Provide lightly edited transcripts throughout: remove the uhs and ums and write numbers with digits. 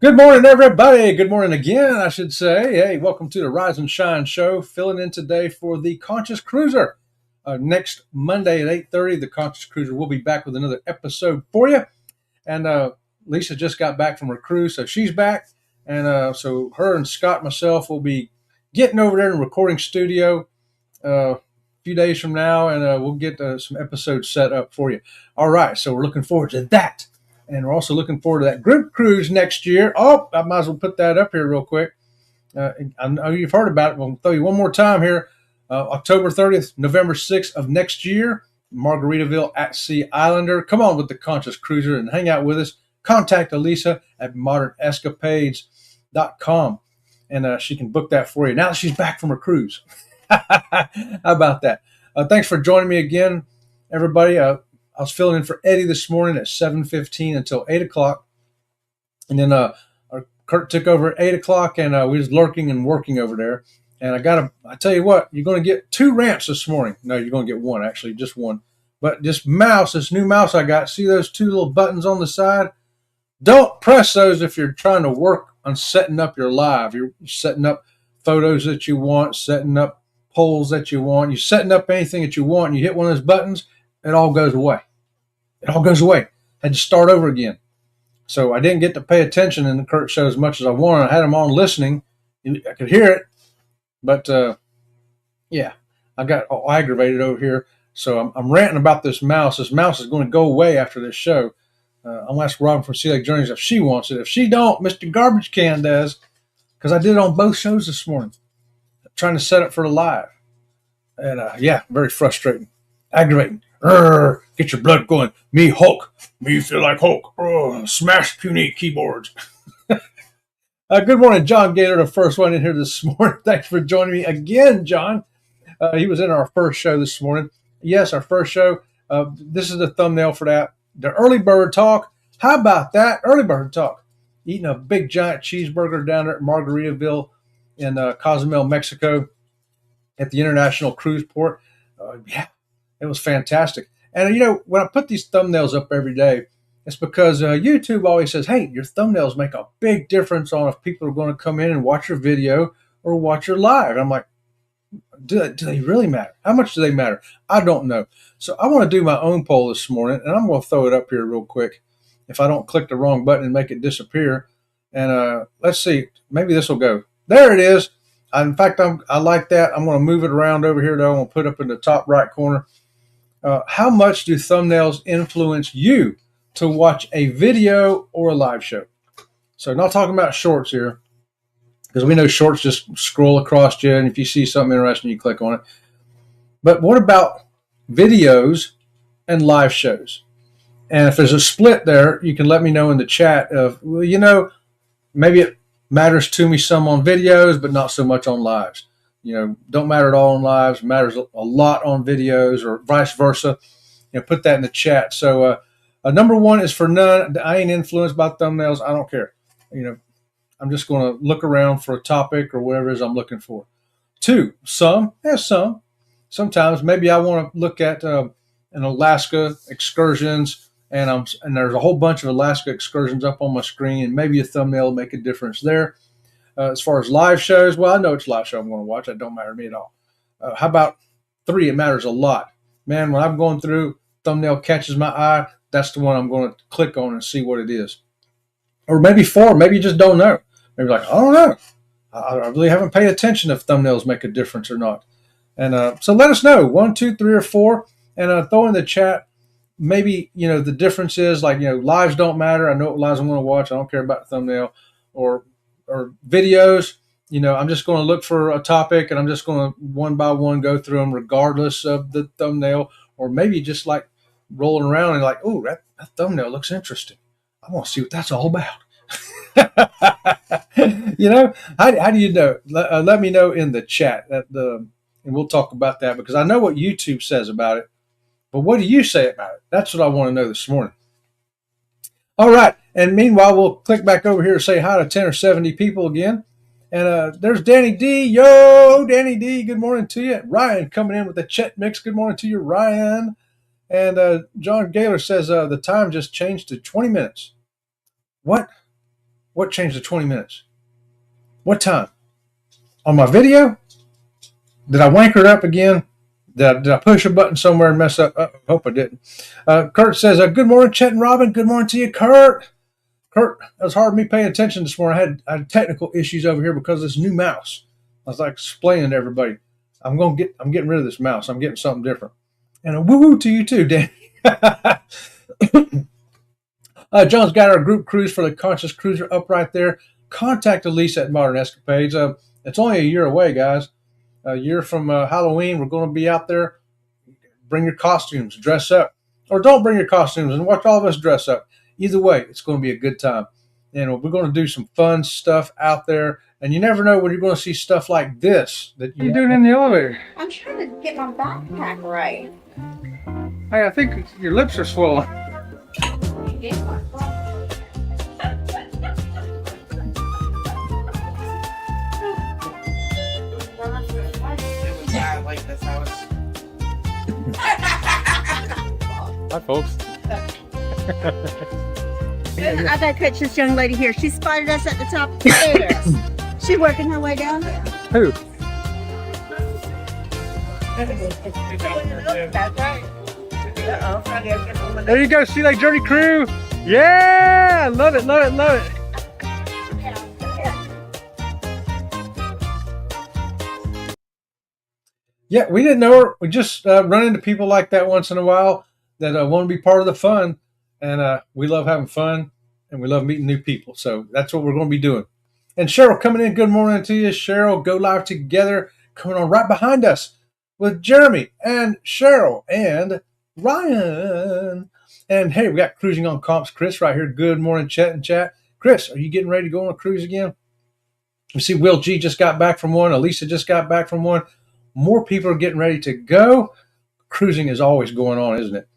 Good morning, everybody. Good morning again, I should say. Hey, welcome to the Rise and Shine Show. Filling in today for the Conscious Cruiser. Next Monday at 8:30, the Conscious Cruiser will be back with another episode for you. And Lisa just got back from her cruise, so she's back. And so her and Scott and myself will be getting over there in the recording studio a few days from now, and we'll get some episodes set up for you. All right, so we're looking forward to that. And we're also looking forward to that group cruise next year. Oh, I might as well put that up here real quick. I know you've heard about it. We'll throw you one more time here. October 30th, November 6th of next year, Margaritaville at Sea Islander. Come on with the Conscious Cruiser and hang out with us. Contact Elisa at modernescapades.com, and she can book that for you. Now that she's back from her cruise. How about that? Thanks for joining me again, everybody. I was filling in for Eddie this morning at 7:15 until 8 o'clock. And then Kurt took over at 8 o'clock, and we was lurking and working over there. And I tell you what, you're going to get 2 rants this morning. No, you're going to get one, actually, just one. But this new mouse I got, see those 2 little buttons on the side? Don't press those if you're trying to work on setting up your live. You're setting up photos that you want, setting up polls that you want. You're setting up anything that you want, and you hit one of those buttons, it all goes away. It all goes away. Had to start over again. So I didn't get to pay attention in the Kurt show as much as I wanted. I had him on listening. I could hear it. But, yeah, I got all aggravated over here. So I'm ranting about this mouse. This mouse is going to go away after this show. I'm going to ask Robin from Sea Lake Journeys if she wants it. If she don't, Mr. Garbage Can does. Because I did it on both shows this morning. Trying to set up for the live. And, yeah, very frustrating. Aggravating. Get your blood going. Me Hulk. Me feel like Hulk. Smash puny keyboards. Good morning, John Gator, the first one in here this morning. Thanks for joining me again, John. He was in our first show this morning. Yes, our first show. This is the thumbnail for that. The Early Bird Talk. How about that? Early Bird Talk. Eating a big giant cheeseburger down there at Margaritaville in Cozumel, Mexico at the International Cruise Port. Yeah. It was fantastic. And, when I put these thumbnails up every day, it's because YouTube always says, hey, your thumbnails make a big difference on if people are going to come in and watch your video or watch your live. And I'm like, do they really matter? How much do they matter? I don't know. So I want to do my own poll this morning, and I'm going to throw it up here real quick if I don't click the wrong button and make it disappear. And let's see. Maybe this will go. There it is. In fact, I like that. I'm going to move it around over here, though. I'm going to put it up in the top right corner. How much do thumbnails influence you to watch a video or a live show? So not talking about shorts here, because we know shorts just scroll across you, and if you see something interesting, you click on it. But what about videos and live shows? And if there's a split there, you can let me know in the chat of, well, maybe it matters to me some on videos, but not so much on lives. don't matter at all on lives, matters a lot on videos, or vice versa. Put that in the chat. So number one is for none. I ain't influenced by thumbnails. I don't care. I'm just going to look around for a topic or whatever it is I'm looking for. Two, some. Sometimes maybe I want to look at an Alaska excursions, and there's a whole bunch of Alaska excursions up on my screen, and maybe a thumbnail will make a difference there. As far as live shows, well, I know it's a live show I'm going to watch. That don't matter to me at all. How about three? It matters a lot. Man, when I'm going through, thumbnail catches my eye, that's the one I'm going to click on and see what it is. Or maybe four. Maybe you just don't know. Maybe like, I don't know. I really haven't paid attention if thumbnails make a difference or not. And so let us know, 1, 2, 3, or 4, and throw in the chat. Maybe, the difference is like, lives don't matter. I know what lives I want to watch. I don't care about the thumbnail. Or videos, I'm just going to look for a topic, and I'm just going to one by one go through them regardless of the thumbnail. Or maybe just like rolling around and like, oh, that thumbnail looks interesting. I want to see what that's all about. How do you know? Let me know in the chat, and we'll talk about that, because I know what YouTube says about it. But what do you say about it? That's what I want to know this morning. All right. And meanwhile, we'll click back over here to say hi to 10 or 70 people again. And there's Danny D. Yo, Danny D, good morning to you. Ryan coming in with the Chet Mix. Good morning to you, Ryan. And John Gaylor says the time just changed to 20 minutes. What? What changed to 20 minutes? What time? On my video? Did I wanker it up again? Did I push a button somewhere and mess up? Hope I didn't. Kurt says, good morning, Chet and Robin. Good morning to you, Kurt. Kurt, it was hard for me paying attention this morning. I had technical issues over here because of this new mouse. I was like explaining to everybody, I'm getting rid of this mouse. I'm getting something different. And a woo-woo to you too, Danny. John's got our group cruise for the Conscious Cruiser up right there. Contact Elise at Modern Escapades. It's only a year away, guys. A year from Halloween, we're going to be out there. Bring your costumes, dress up. Or don't bring your costumes and watch all of us dress up. Either way, it's going to be a good time. And we're going to do some fun stuff out there. And you never know when you're going to see stuff like this. What are you doing in the elevator? I'm trying to get my backpack right. Hey, I think your lips are swollen. I like this house. Hi, folks. I gotta catch this young lady here. She spotted us at the top of the stairs. She working her way down there. Who? That's right. Uh-oh. There you go, Sea Lake Journey crew. Yeah, love it, love it, love it. Yeah, we didn't know her. We just run into people like that once in a while that want to be part of the fun. And we love having fun, and we love meeting new people. So that's what we're going to be doing. And Cheryl coming in. Good morning to you, Cheryl. Go Live Together coming on right behind us with Jeremy and Cheryl and Ryan. And hey, we got Cruising on Comps, Chris, right here. Good morning, Chet and Chat. Chris, are you getting ready to go on a cruise again? We see Will G just got back from one. Elisa just got back from one. More people are getting ready to go. Cruising is always going on, isn't it?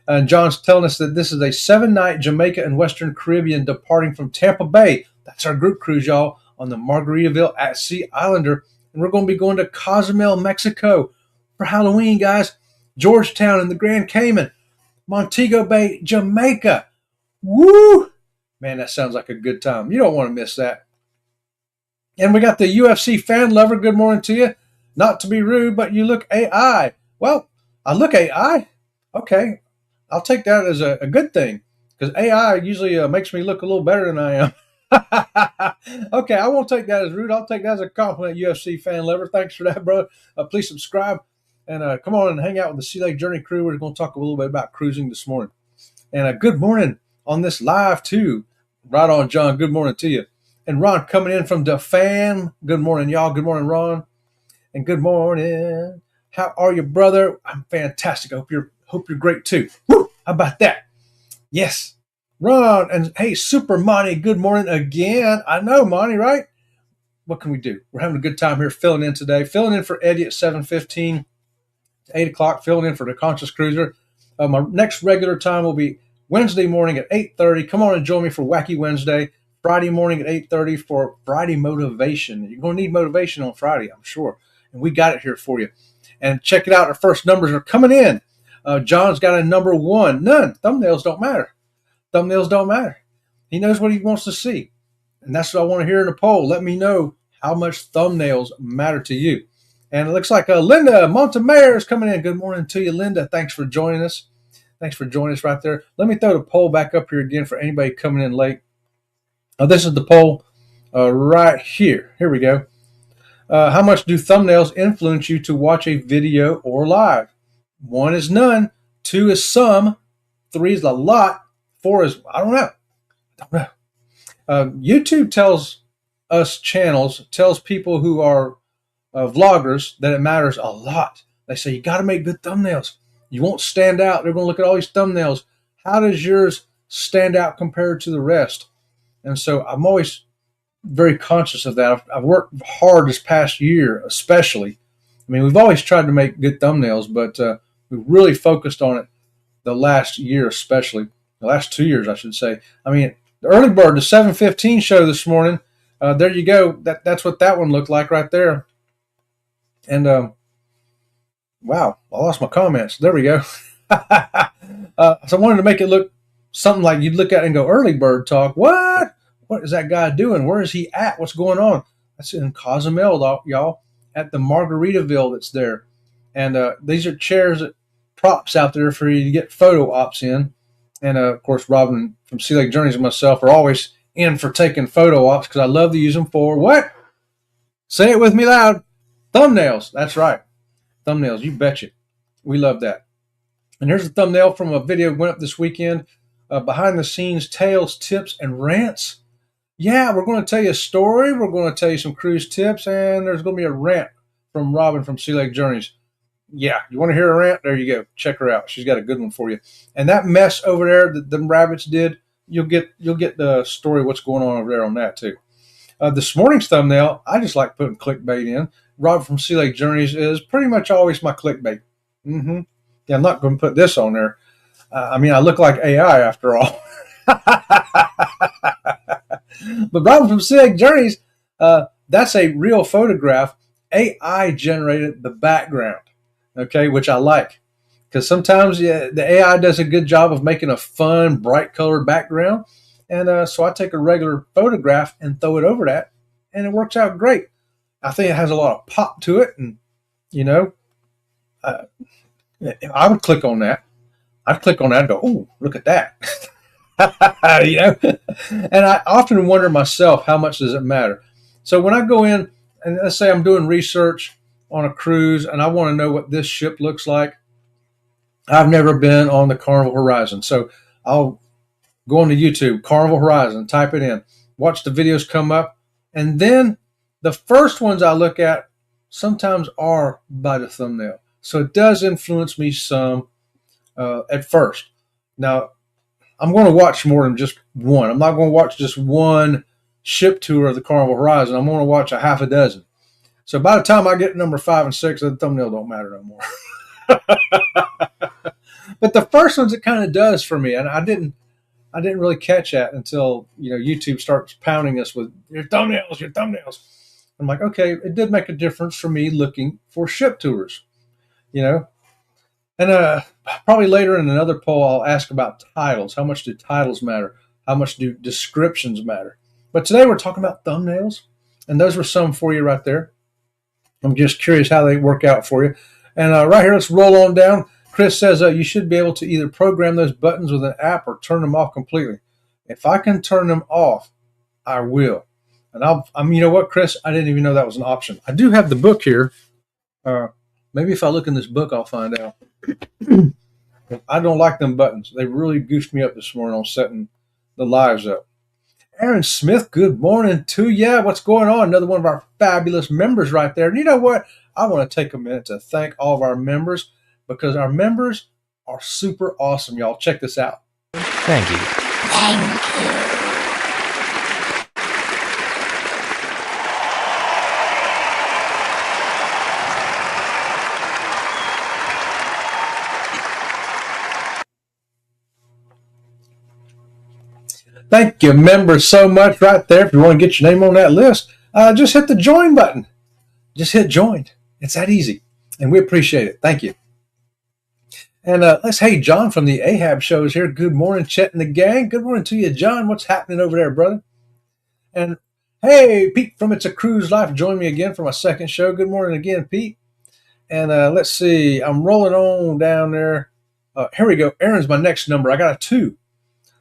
And John's telling us that this is a 7-night Jamaica and Western Caribbean departing from Tampa Bay. That's our group cruise, y'all, on the Margaritaville at Sea Islander. And we're going to be going to Cozumel, Mexico for Halloween, guys. Georgetown in the Grand Cayman. Montego Bay, Jamaica. Woo! Man, that sounds like a good time. You don't want to miss that. And we got the UFC fan lover. Good morning to you. Not to be rude, but you look AI. Well, I look AI. Okay. I'll take that as a good thing, because AI usually makes me look a little better than I am. Okay, I won't take that as rude. I'll take that as a compliment, UFC fan lover. Thanks for that, bro. Please subscribe and come on and hang out with the Sea Lake Journey crew. We're going to talk a little bit about cruising this morning. And good morning on this live, too. Right on, John. Good morning to you. And Ron coming in from the fan. Good morning, y'all. Good morning, Ron. And good morning. How are you, brother? I'm fantastic. I hope you're great too. Woo! How about that? Yes. Ron and hey, Super Monty, good morning again. I know, Monty, right? what can we do? We're having a good time here filling in today. Filling in for Eddie at 7:15 to 8 o'clock, filling in for the Conscious Cruiser. My next regular time will be Wednesday morning at 8:30. Come on and join me for Wacky Wednesday. Friday morning at 8:30 for Friday Motivation. You're going to need motivation on Friday, I'm sure. And we got it here for you. And check it out. Our first numbers are coming in. John's got a number 1. None. Thumbnails don't matter. Thumbnails don't matter. He knows what he wants to see. And that's what I want to hear in the poll. Let me know how much thumbnails matter to you. And it looks like Linda Montemayor is coming in. Good morning to you, Linda. Thanks for joining us. Thanks for joining us right there. Let me throw the poll back up here again for anybody coming in late. This is the poll right here. Here we go. How much do thumbnails influence you to watch a video or live? 1 is none. 2 is some. 3 is a lot. 4 is, I don't know. YouTube tells us channels, tells people who are vloggers that it matters a lot. They say, you got to make good thumbnails. You won't stand out. They're going to look at all these thumbnails. How does yours stand out compared to the rest? And so I'm always very conscious of that. I've worked hard this past year, especially. I mean, we've always tried to make good thumbnails, but we really focused on it the last year, especially the last 2 years, I should say. I mean, the early bird, the 7:15 show this morning. There you go. That's what that one looked like right there. And wow, I lost my comments. There we go. So I wanted to make it look something like you'd look at it and go, early bird talk. What? What is that guy doing? Where is he at? What's going on? That's in Cozumel, y'all, at the Margaritaville that's there. And these are chairs, props out there for you to get photo ops in. And, of course, Robin from Sea Lake Journeys and myself are always in for taking photo ops because I love to use them for what? Say it with me loud. Thumbnails. That's right. Thumbnails. You betcha. We love that. And here's a thumbnail from a video went up this weekend. Behind the scenes tales, tips, and rants. Yeah, we're going to tell you a story. We're going to tell you some cruise tips. And there's going to be a rant from Robin from Sea Lake Journeys. Yeah, you want to hear a rant? There you go. Check her out. She's got a good one for you. And that mess over there that the rabbits did, you'll get the story of what's going on over there on that too. This morning's thumbnail, I just like putting clickbait in. Rob from Sea Lake Journeys is pretty much always my clickbait. Yeah, I'm not going to put this on there. I mean, I look like AI after all. But Rob from Sea Lake Journeys, that's a real photograph. AI generated the background. Okay, which I like because sometimes the AI does a good job of making a fun, bright colored background. And so I take a regular photograph and throw it over that, and it works out great. I think it has a lot of pop to it. And, you know, I would click on that. I'd click on that and go, oh, look at that. You know, and I often wonder myself, how much does it matter? So when I go in and let's say I'm doing research on a cruise and I want to know what this ship looks like. I've never been on the Carnival Horizon. So I'll go on to YouTube, Carnival Horizon, type it in, watch the videos come up. And then the first ones I look at sometimes are by the thumbnail. So it does influence me some at first. Now, I'm going to watch more than just one. I'm not going to watch just one ship tour of the Carnival Horizon. I'm going to watch a half a dozen. So by the time I get to number 5 and 6, the thumbnail don't matter no more. But the first ones it kind of does for me, and I didn't really catch that until YouTube starts pounding us with your thumbnails. I'm like, okay, it did make a difference for me looking for ship tours, And probably later in another poll I'll ask about titles. How much do titles matter? How much do descriptions matter? But today we're talking about thumbnails, and those were some for you right there. I'm just curious how they work out for you. And right here, let's roll on down. Chris says you should be able to either program those buttons with an app or turn them off completely. If I can turn them off, I will. And you know what, Chris? I didn't even know that was an option. I do have the book here. Maybe if I look in this book, I'll find out. I don't like them buttons. They really goofed me up this morning on setting the lives up. Aaron Smith, good morning to you. What's going on? Another one of our fabulous members right there. And you know what? I want to take a minute to thank all of our members because our members are super awesome, y'all. Check this out. Thank you. Thank you. Thank you, members, so much right there. If you want to get your name on that list, just hit the join button. Just hit join. It's that easy. And we appreciate it. Thank you. And hey, John from the Ahab show is here. Good morning, Chet and the gang. Good morning to you, John. What's happening over there, brother? And hey, Pete from It's a Cruise Life, join me again for my second show. Good morning again, Pete. And let's see, I'm rolling on down there. Here we go. Aaron's my next number. I got a 2.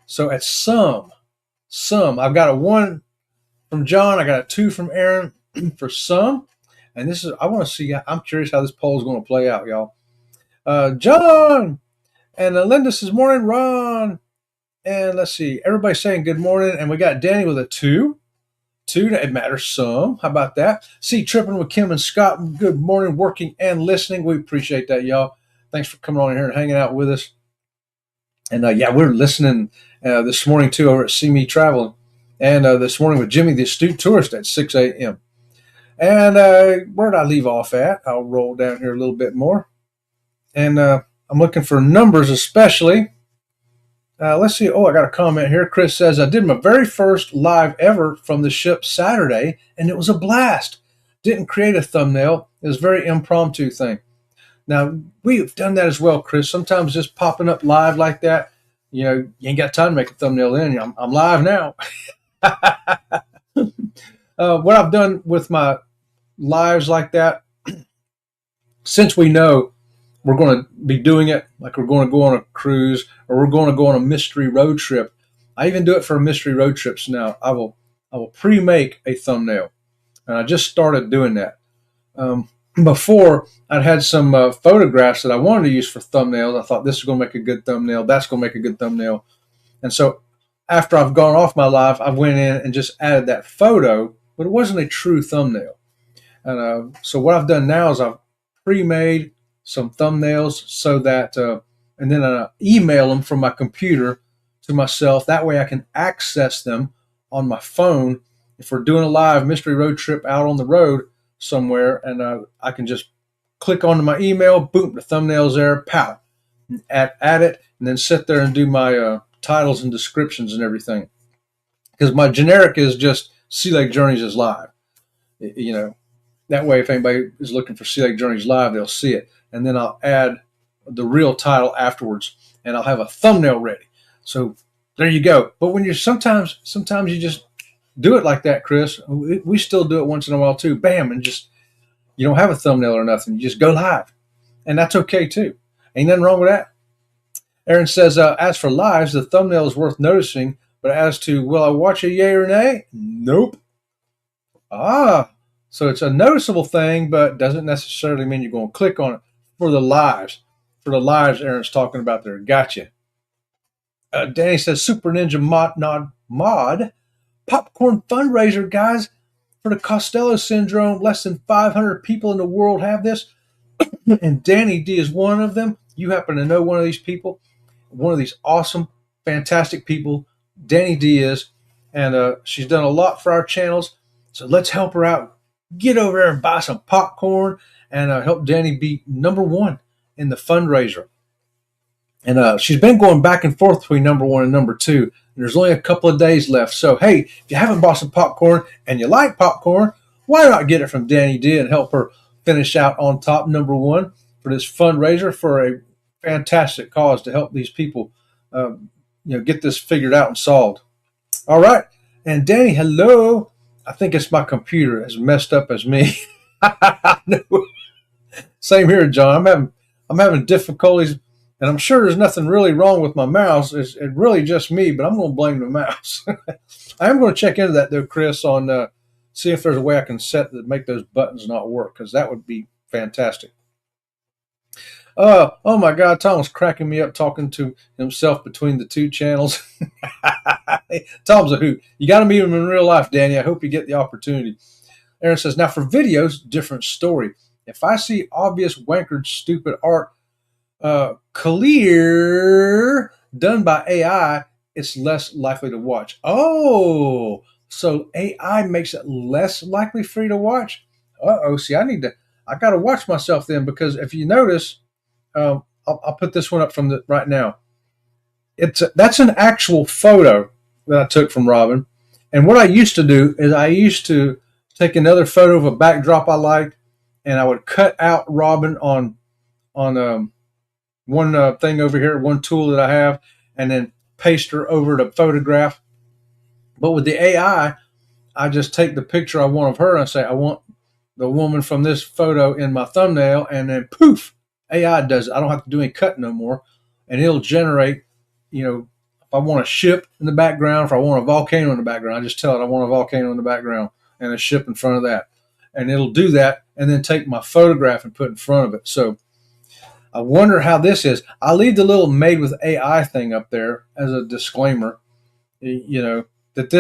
So at some, I've got a 1 from John. I got a 2 from Aaron for some. And this is, I want to see, I'm curious how this poll is going to play out, y'all. John and Linda says morning, Ron. And let's see, everybody saying good morning. And we got Danny with a 2. 2, it matters some. How about that? See, tripping with Kim and Scott. Good morning, working and listening. We appreciate that, y'all. Thanks for coming on here and hanging out with us. And we're listening this morning too over at See Me Traveling. And this morning with Jimmy, the astute tourist at 6 a.m. And where did I leave off at? I'll roll down here a little bit more. And I'm looking for numbers especially. Let's see. Oh, I got a comment here. Chris says, I did my very first live ever from the ship Saturday, and it was a blast. Didn't create a thumbnail. It was a very impromptu thing. Now, we've done that as well, Chris. Sometimes just popping up live like that, you ain't got time to make a thumbnail then. I'm live now. What I've done with my lives like that, since we know we're going to be doing it like we're going to go on a cruise or we're going to go on a mystery road trip. I even do it for mystery road trips now. I will pre-make a thumbnail, and I just started doing that. Before, I'd had some photographs that I wanted to use for thumbnails. I thought this is going to make a good thumbnail. That's going to make a good thumbnail. And so after I've gone off my live, I went in and just added that photo, but it wasn't a true thumbnail. And so what I've done now is I've pre-made some thumbnails so that, and then I email them from my computer to myself. That way I can access them on my phone. If we're doing a live mystery road trip out on the road somewhere, and I can just click onto my email, boom, the thumbnail's there, pow, add it, and then sit there and do my titles and descriptions and everything. Because my generic is just Sea Lake Journeys is live. That way if anybody is looking for Sea Lake Journeys live, they'll see it. And then I'll add the real title afterwards, and I'll have a thumbnail ready. So there you go. But when you're sometimes you just do it like that, Chris. We still do it once in a while too. Bam, and just you don't have a thumbnail or nothing. You just go live, and that's okay too. Ain't nothing wrong with that. Aaron says, as for lives, the thumbnail is worth noticing, but as to will I watch a yay or nay? Nope. So it's a noticeable thing, but doesn't necessarily mean you're going to click on it. For the lives, Aaron's talking about there. Gotcha. Danny says, Super Ninja mod popcorn fundraiser, guys, for the Costello syndrome. Less than 500 people in the world have this, and Danny D is one of them. You happen to know one of these people, one of these awesome, fantastic people. Danny D is, and she's done a lot for our channels. So let's help her out. Get over there and buy some popcorn and help Danny be number 1 in the fundraiser. And she's been going back and forth between number 1 and number 2. And there's only a couple of days left. So, hey, if you haven't bought some popcorn and you like popcorn, why not get it from Danny D and help her finish out on top, number 1, for this fundraiser for a fantastic cause to help these people get this figured out and solved. All right. And Danny, hello. I think it's my computer as messed up as me. Same here, John. I'm having difficulties, and I'm sure there's nothing really wrong with my mouse. It's really just me, but I'm going to blame the mouse. I am going to check into that though, Chris, on see if there's a way I can set to make those buttons not work, because that would be fantastic. Oh my God, Tom was cracking me up talking to himself between the 2 channels. Tom's a hoot. You got to meet him in real life, Danny. I hope you get the opportunity. Aaron says, now for videos, different story. If I see obvious wankered, stupid art clear done by AI, it's less likely to watch. Oh, so AI makes it less likely for you to watch? See, I got to watch myself then, because if you notice, I'll put this one up from right now. That's an actual photo that I took from Robin. And what I used to do is I used to take another photo of a backdrop I liked, and I would cut out Robin on one thing over here, one tool that I have, and then paste her over the photograph. But with the AI, I just take the picture I want of her and I say, I want the woman from this photo in my thumbnail, and then poof, AI does it. I don't have to do any cut no more. And it'll generate, if I want a ship in the background, if I want a volcano in the background, I just tell it I want a volcano in the background and a ship in front of that. And it'll do that and then take my photograph and put in front of it. So I wonder how this is. I'll leave the little made with AI thing up there as a disclaimer, that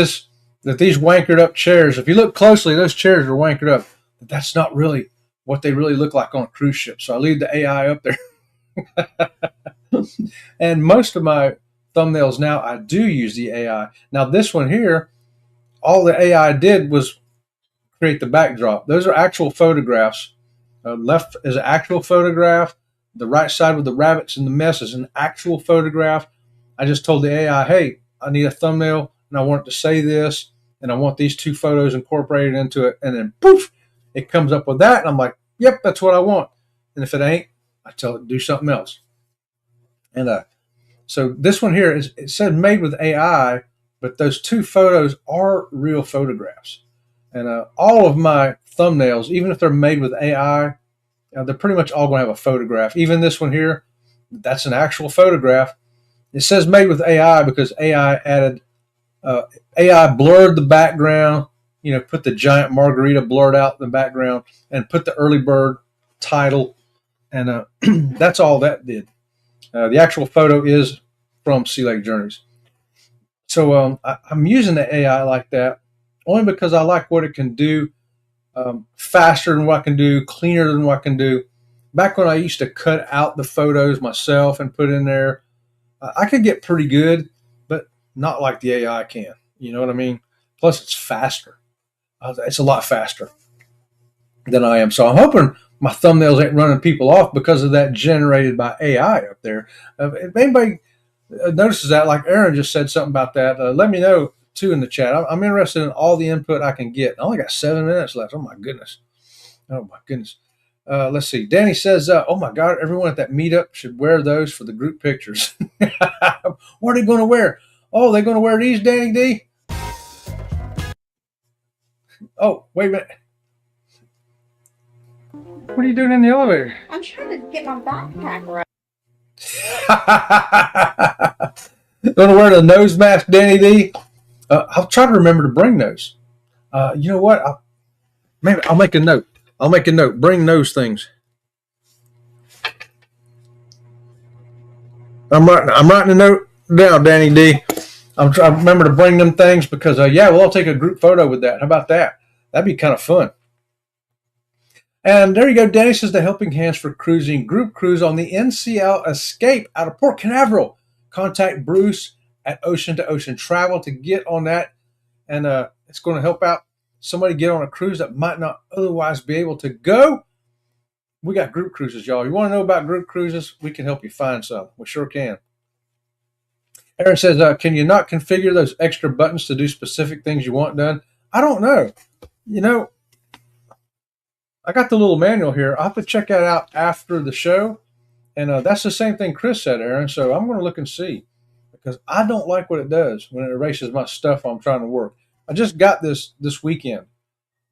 these wankered up chairs, if you look closely, those chairs are wankered up. But that's not really what they really look like on a cruise ship. So I leave the AI up there. And most of my thumbnails now, I do use the AI. Now this one here, all the AI did was create the backdrop. Those are actual photographs. Left is an actual photograph. The right side with the rabbits and the mess is an actual photograph. I just told the AI, hey, I need a thumbnail and I want it to say this, and I want these two photos incorporated into it. And then poof, it comes up with that. And I'm like, yep, that's what I want. And if it ain't, I tell it to do something else. And so this one here, it said made with AI, but those two photos are real photographs. And all of my thumbnails, even if they're made with AI, they're pretty much all going to have a photograph. Even this one here, that's an actual photograph. It says made with AI because AI blurred the background, put the giant margarita blurred out in the background and put the early bird title. And that's all that did. The actual photo is from Sea Lake Journeys. So I'm using the AI like that only because I like what it can do faster than what I can do, cleaner than what I can do. Back when I used to cut out the photos myself and put in there, I could get pretty good, but not like the AI can. You know what I mean? Plus, it's faster. It's a lot faster than I am. So I'm hoping my thumbnails ain't running people off because of that generated by AI up there. If anybody notices that, like Aaron just said something about that, let me know too in the chat. I'm interested in all the input I can get. I only got 7 minutes left. Oh my goodness. Let's see. Danny says, oh my God, everyone at that meetup should wear those for the group pictures. What are they going to wear? Oh, they're going to wear these, Danny D? Oh, wait a minute. What are you doing in the elevator? I'm trying to get my backpack right. Going to wear the nose mask, Danny D? I'll try to remember to bring those. You know what? Maybe I'll make a note. Bring those things. I'm writing a note down, Danny D. I remember to bring them things because, we'll all take a group photo with that. How about that? That'd be kind of fun. And there you go. Danny says the Helping Hands for Cruising group cruise on the NCL Escape out of Port Canaveral. Contact Bruce at Ocean to Ocean Travel to get on that. And it's going to help out somebody get on a cruise that might not otherwise be able to go. We got group cruises, y'all. You want to know about group cruises? We can help you find some. We sure can. Aaron says, can you not configure those extra buttons to do specific things you want done? I don't know. I got the little manual here. I'll have to check that out after the show. And that's the same thing Chris said, Aaron. So I'm going to look and see because I don't like what it does when it erases my stuff while I'm trying to work. I just got this weekend.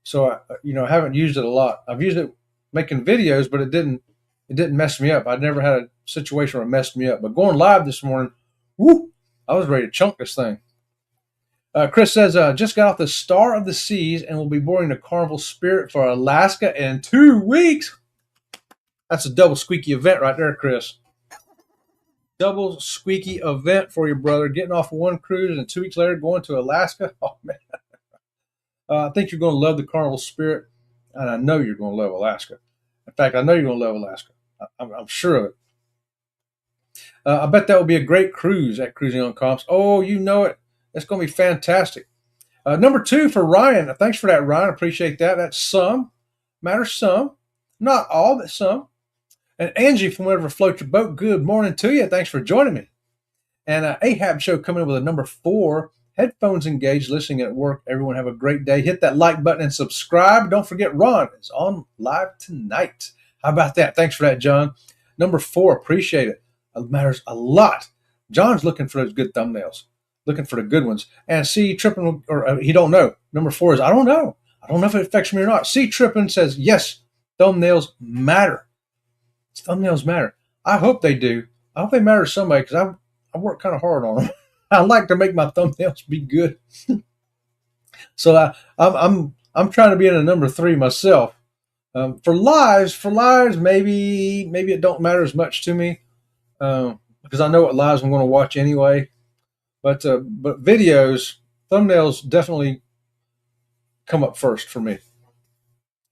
So, I haven't used it a lot. I've used it making videos, but it didn't mess me up. I never had a situation where it messed me up. But going live this morning, I was ready to chunk this thing. Chris says, just got off the Star of the Seas and will be boarding the Carnival Spirit for Alaska in 2 weeks. That's a double squeaky event right there, Chris. Double squeaky event for your brother. Getting off of one cruise and 2 weeks later going to Alaska. Oh, man. I think you're going to love the Carnival Spirit, and I know you're going to love Alaska. In fact, I know you're going to love Alaska. I'm sure of it. I bet that will be a great cruise at Cruising on Comps. Oh, you know it. It's going to be fantastic. Number 2 for Ryan. Thanks for that, Ryan. Appreciate that. That's some. Matters some. Not all, but some. And Angie from Whatever Floats Your Boat, good morning to you. Thanks for joining me. And Ahab Show coming in with a number 4. headphones engaged, listening at work. Everyone have a great day. Hit that like button and subscribe. Don't forget, Ron is on live tonight. How about that? Thanks for that, John. Number 4, appreciate it. It matters a lot. John's looking for those good thumbnails, looking for the good ones. And C Trippin, or he don't know. Number 4 is I don't know. I don't know if it affects me or not. C Trippin says, yes, thumbnails matter. Thumbnails matter. I hope they do. I hope they matter to somebody because I work kind of hard on them. I like to make my thumbnails be good. So I'm trying to be in a number 3 myself. For lives, maybe it don't matter as much to me because I know what lives I'm going to watch anyway. But videos, thumbnails definitely come up first for me.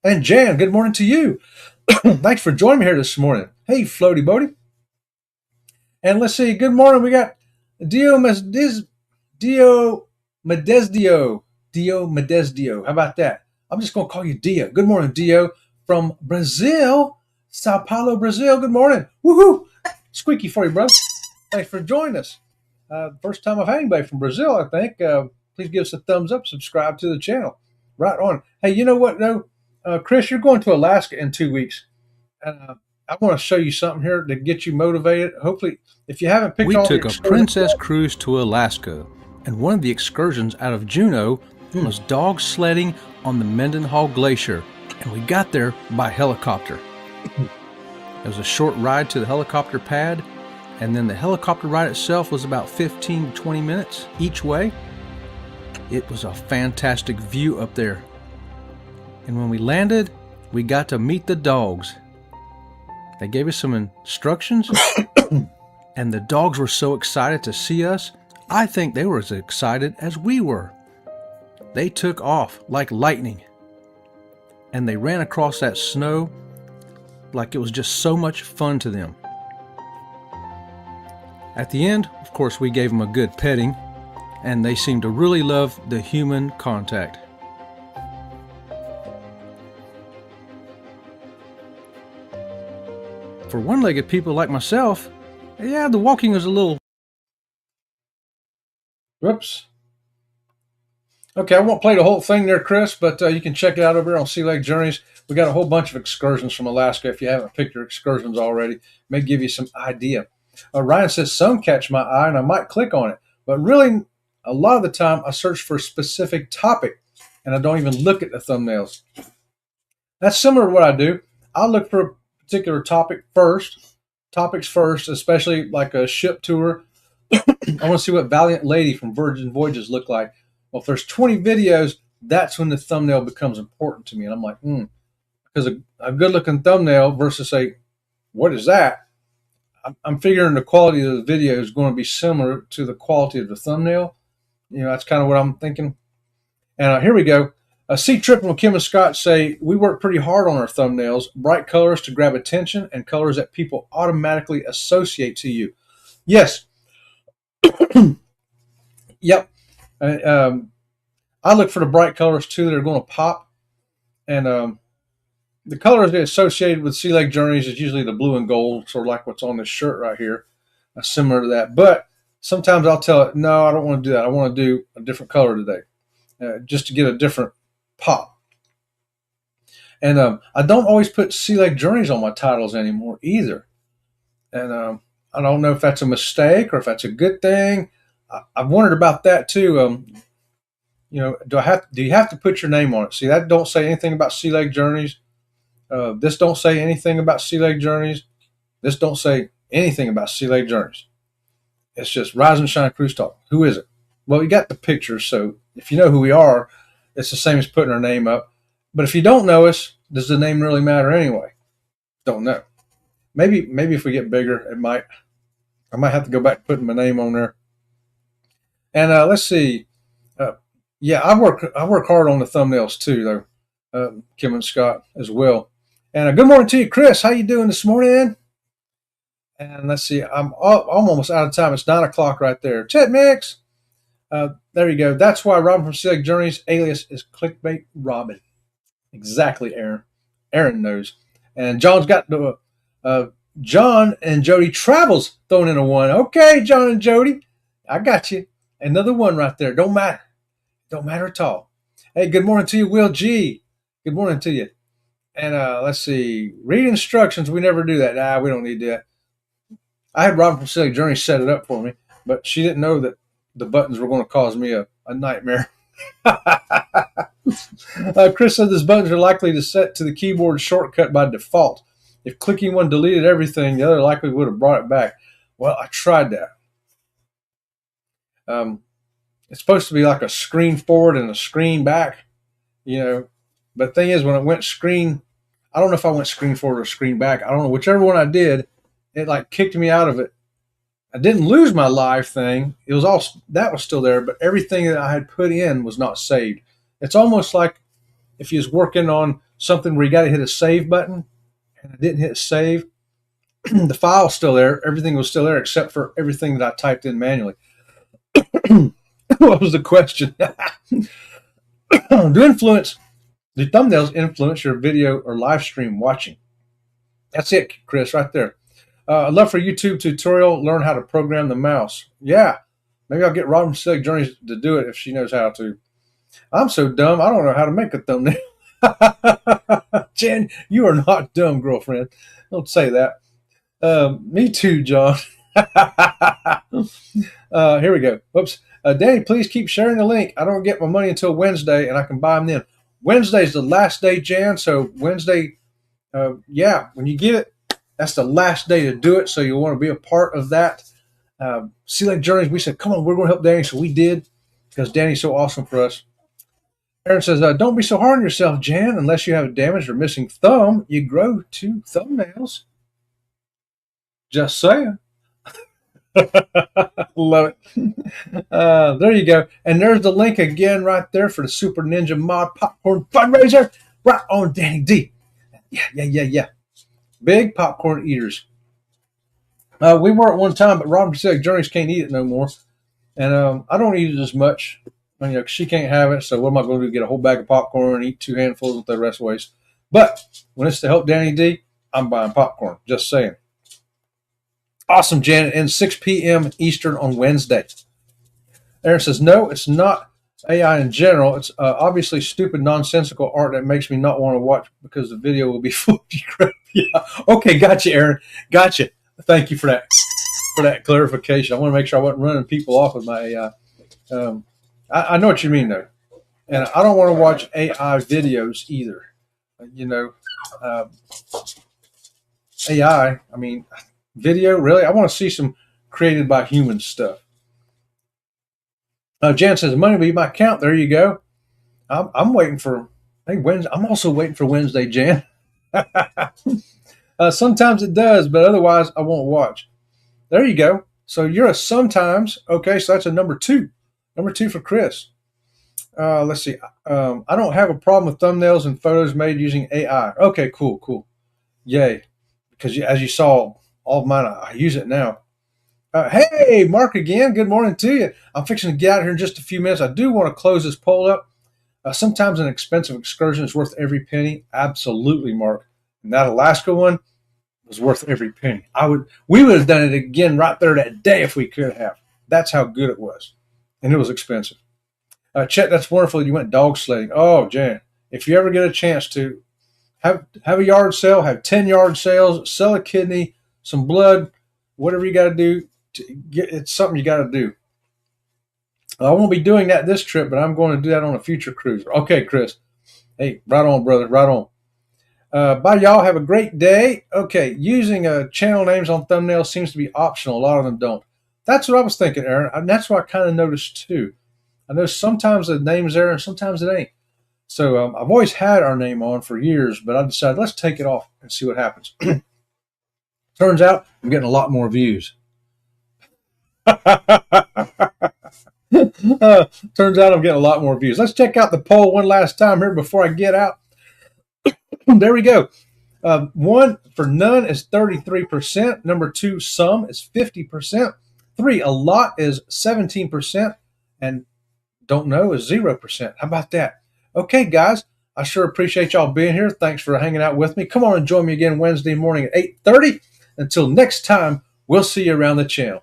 And Jan, good morning to you. Thanks for joining me here this morning. Hey, Floaty Boaty. And let's see, good morning. We got Dio Medesdio. How about that? I'm just going to call you Dio. Good morning, Dio, from Brazil, Sao Paulo, Brazil. Good morning. Woohoo! Squeaky for you, brother. Thanks for joining us. First time I've had anybody from Brazil, I think. Please give us a thumbs up, subscribe to the channel. Right on. Hey, you know what, though? Chris, you're going to Alaska in 2 weeks. I want to show you something here to get you motivated. Hopefully, if you haven't picked we all took a princess cruise to Alaska, and one of the excursions out of Juneau was dog sledding on the Mendenhall Glacier, and we got there by helicopter. It was a short ride to the helicopter pad, and then the helicopter ride itself was about 15 to 20 minutes each way. It was a fantastic view up there. And when we landed, we got to meet the dogs. They gave us some instructions, and the dogs were so excited to see us. I think they were as excited as we were. They took off like lightning, and they ran across that snow like it was just so much fun to them. At the end, of course, we gave them a good petting, and they seemed to really love the human contact. For one-legged people like myself, yeah, the walking was a little... Whoops. Okay, I won't play the whole thing there, Chris, but you can check it out over there on Sea Lake Journeys. We got a whole bunch of excursions from Alaska. If you haven't picked your excursions already, may give you some idea. Ryan says, some catch my eye, and I might click on it. But really, a lot of the time, I search for a specific topic, and I don't even look at the thumbnails. That's similar to what I do. I'll look for a particular topics first, especially like a ship tour. I want to see what Valiant Lady from Virgin Voyages look like. Well, if there's 20 videos, that's when the thumbnail becomes important to me. And I'm like, because a good-looking thumbnail versus what is that? I'm figuring the quality of the video is going to be similar to the quality of the thumbnail. That's kind of what I'm thinking. And here we go. C. Trippin with Kim and Scott say, we work pretty hard on our thumbnails, bright colors to grab attention and colors that people automatically associate to you. Yes. Yep. I look for the bright colors too that are going to pop. And the colors associated with Sea Lake Journeys is usually the blue and gold, sort of like what's on this shirt right here, similar to that. But sometimes I'll tell it, no, I don't want to do that. I want to do a different color today, just to get a different pop. And I don't always put Sea Lake Journeys on my titles anymore either. And I don't know if that's a mistake or if that's a good thing. I've wondered about that too. Do you have to put your name on it? See, that don't say anything about Sea Lake Journeys. This don't say anything about Sea Lake Journeys. This don't say anything about Sea Lake Journeys. It's just Rise and Shine Cruise Talk. Who is it? Well, you got the pictures, so if you know who we are, it's the same as putting our name up. But if you don't know us, does the name really matter anyway? Don't know. Maybe if we get bigger, it might. I might have to go back to putting my name on there. And let's see. Yeah, I work hard on the thumbnails too, though. Kim and Scott as well. And good morning to you, Chris. How you doing this morning? And let's see. I'm almost out of time. It's 9 o'clock right there. Chet Mix. There you go. That's why Robin from Sea Lake Journeys alias is Clickbait Robin. Exactly, Aaron. Aaron knows. And John's got the John and Jody Travels thrown in a 1. Okay, John and Jody, I got you. Another one right there. Don't matter. Don't matter at all. Hey, good morning to you, Will G. Good morning to you. And let's see. Read instructions. We never do that. Nah, we don't need that. I had Robin from Silly Journey set it up for me, but she didn't know that the buttons were going to cause me a nightmare. Chris said these buttons are likely to set to the keyboard shortcut by default. If clicking one deleted everything, the other likely would have brought it back. Well, I tried that. It's supposed to be like a screen forward and a screen back, But the thing is, when it went screen, I don't know if I went screen forward or screen back. I don't know. Whichever one I did, it like kicked me out of it. I didn't lose my live thing. It was all that was still there, but everything that I had put in was not saved. It's almost like if you was working on something where you got to hit a save button, and I didn't hit save. The file's still there. Everything was still there except for everything that I typed in manually. What was the question? Do thumbnails influence your video or live stream watching? That's it, Chris, right there. I'd love for a YouTube tutorial, learn how to program the mouse. Yeah, maybe I'll get Robin Silly Journeys to do it if she knows how to. I'm so dumb, I don't know how to make a thumbnail. Jen, you are not dumb, girlfriend. Don't say that. Me too, John. Here we go. Whoops. Danny, please keep sharing the link. I don't get my money until Wednesday, and I can buy them then. Wednesday is the last day, Jan. So Wednesday, when you get it, that's the last day to do it. So you'll want to be a part of that. Sea Lake Journeys, we said, come on, we're going to help Danny. So we did, because Danny's so awesome for us. Aaron says, don't be so hard on yourself, Jan. Unless you have a damaged or missing thumb, you grow 2 thumbnails. Just saying. Love it. There you go. And there's the link again right there for the Super Ninja Mod Popcorn Fundraiser. Right on, Danny D. Yeah. Big popcorn eaters. We were at one time, but Robin said Journeys can't eat it no more. And I don't eat it as much. She can't have it. So what am I going to do? Get a whole bag of popcorn and eat 2 handfuls with the rest waste? But when it's to help Danny D, I'm buying popcorn. Just saying. Awesome, Janet. And 6 p.m. Eastern on Wednesday. Aaron says, no, it's not AI in general. It's obviously stupid, nonsensical art that makes me not want to watch because the video will be full of crap. Yeah. Okay, gotcha, Aaron. Gotcha. Thank you for that clarification. I want to make sure I wasn't running people off with my I know what you mean, though. And I don't want to watch AI videos either. AI, video, really? I want to see some created by human stuff. Jan says, money will be my count. There you go. I'm waiting for Wednesday. I'm also waiting for Wednesday, Jan. Sometimes it does, but otherwise I won't watch. There you go. So you're a sometimes. Okay, so that's a number 2. Number 2 for Chris. Let's see. I don't have a problem with thumbnails and photos made using AI. Okay, cool. Yay. Because as you saw, all of mine, I use it now. Hey, Mark again. Good morning to you. I'm fixing to get out of here in just a few minutes. I do want to close this poll up. Sometimes an expensive excursion is worth every penny. Absolutely, Mark. And that Alaska one was worth every penny. We would have done it again right there that day if we could have. That's how good it was. And it was expensive. Chet, that's wonderful. You went dog sledding. Oh, Jan, if you ever get a chance to have a yard sale, have 10 yard sales, sell a kidney, some blood, whatever you got to do, it's something you got to do. I won't be doing that this trip, but I'm going to do that on a future cruise. Okay, Chris. Hey, right on, brother. Right on. Bye, y'all. Have a great day. Okay, using channel names on thumbnails seems to be optional. A lot of them don't. That's what I was thinking, Aaron. And that's what I kind of noticed, too. I know sometimes the name's there and sometimes it ain't. So I've always had our name on for years, but I decided let's take it off and see what happens. Turns out I'm getting a lot more views. Turns out I'm getting a lot more views. Let's check out the poll one last time here before I get out. There we go. 1 for none is 33%. Number 2, some is 50%. 3, a lot is 17%. And don't know is 0%. How about that? Okay, guys. I sure appreciate y'all being here. Thanks for hanging out with me. Come on and join me again Wednesday morning at 8:30. Until next time, we'll see you around the channel.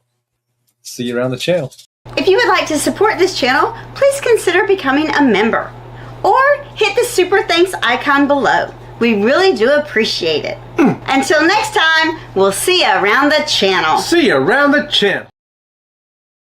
See you around the channel. If you would like to support this channel, please consider becoming a member or hit the super thanks icon below. We really do appreciate it. Until next time, we'll see you around the channel. See you around the channel.